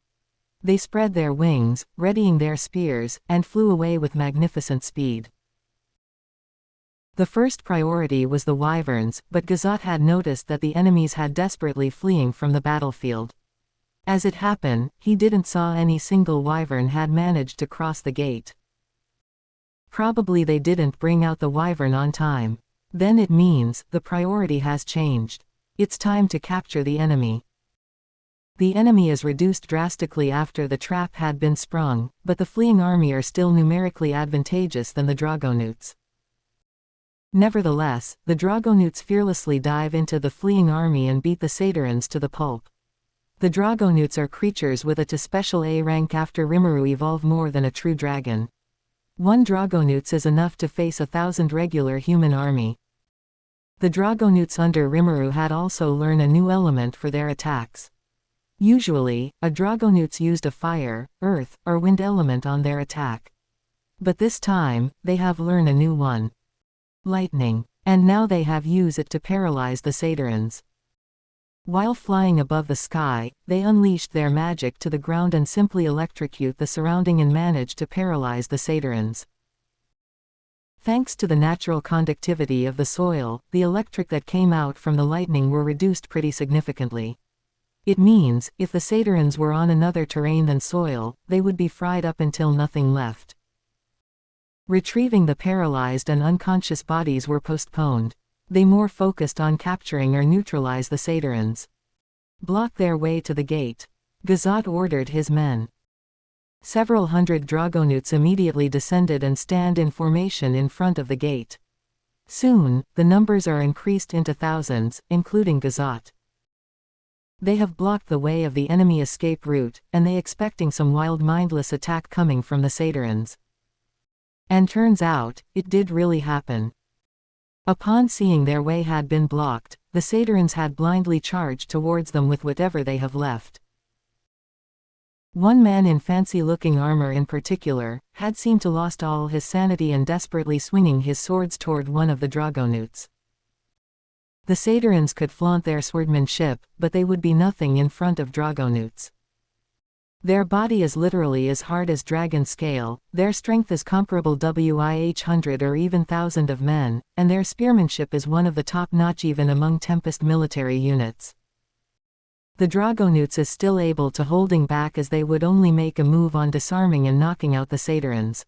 They spread their wings, readying their spears, and flew away with magnificent speed. The first priority was the wyverns, but Gazat had noticed that the enemies had desperately fleeing from the battlefield. As it happened, he didn't saw any single wyvern had managed to cross the gate. Probably they didn't bring out the wyvern on time. Then it means, the priority has changed. It's time to capture the enemy. The enemy is reduced drastically after the trap had been sprung, but the fleeing army are still numerically advantageous than the Dragonutes. Nevertheless, the Dragonutes fearlessly dive into the fleeing army and beat the Satyrians to the pulp. The Dragonutes are creatures with a T special A rank after Rimuru evolve more than a true dragon. One Dragonutes is enough to face 1,000 regular human army. The Dragonutes under Rimuru had also learned a new element for their attacks. Usually, a Dragonutes used a fire, earth, or wind element on their attack. But this time, they have learned a new one. Lightning. And now they have used it to paralyze the Satyrians. While flying above the sky, they unleashed their magic to the ground and simply electrocute the surrounding and managed to paralyze the Satyrians. Thanks to the natural conductivity of the soil, the electric that came out from the lightning were reduced pretty significantly. It means, if the Satyrians were on another terrain than soil, they would be fried up until nothing left. Retrieving the paralyzed and unconscious bodies were postponed. They more focused on capturing or neutralize the Satyrians. Block their way to the gate. Gazat ordered his men. Several hundred Dragonutes immediately descended and stand in formation in front of the gate. Soon, the numbers are increased into thousands, including Gazat. They have blocked the way of the enemy escape route, and they expecting some wild mindless attack coming from the Satyrians. And turns out, it did really happen. Upon seeing their way had been blocked, the Satyrians had blindly charged towards them with whatever they have left. One man in fancy-looking armor in particular, had seemed to lost all his sanity and desperately swinging his swords toward one of the Dragonutes. The Satyrians could flaunt their swordmanship, but they would be nothing in front of Dragonutes. Their body is literally as hard as dragon scale, their strength is comparable with 100 or even 1,000 of men, and their spearmanship is one of the top-notch even among Tempest military units. The Dragonutes is still able to holding back as they would only make a move on disarming and knocking out the Satyrians.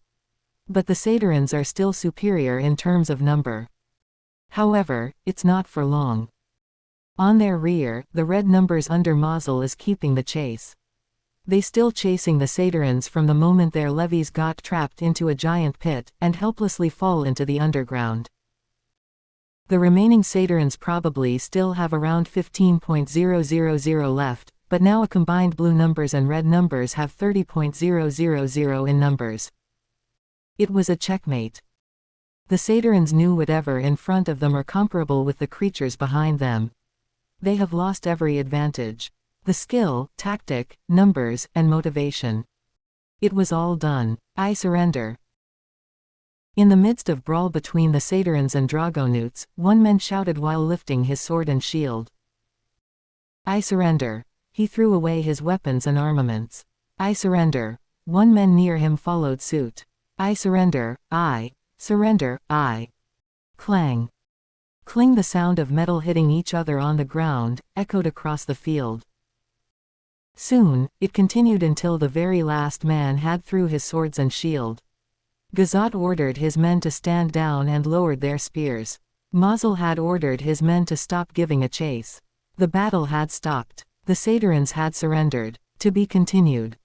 But the Satyrians are still superior in terms of number. However, it's not for long. On their rear, the red numbers under Mazel is keeping the chase. They still chasing the Satyrians from the moment their levies got trapped into a giant pit, and helplessly fall into the underground. The remaining Satyrians probably still have around 15.000 left, but now a combined blue numbers and red numbers have 30.000 in numbers. It was a checkmate. The Satyrians knew whatever in front of them are comparable with the creatures behind them. They have lost every advantage. The skill, tactic, numbers, and motivation. It was all done. I surrender. In the midst of brawl between the Satyrians and Dragonutes, one man shouted while lifting his sword and shield. I surrender. He threw away his weapons and armaments. I surrender. One man near him followed suit. I surrender, I. Surrender, I. Clang. Cling. The sound of metal hitting each other on the ground echoed across the field. Soon, it continued until the very last man had threw his swords and shield. Gazat ordered his men to stand down and lowered their spears. Mazel had ordered his men to stop giving a chase. The battle had stopped. The Satyrians had surrendered. To be continued.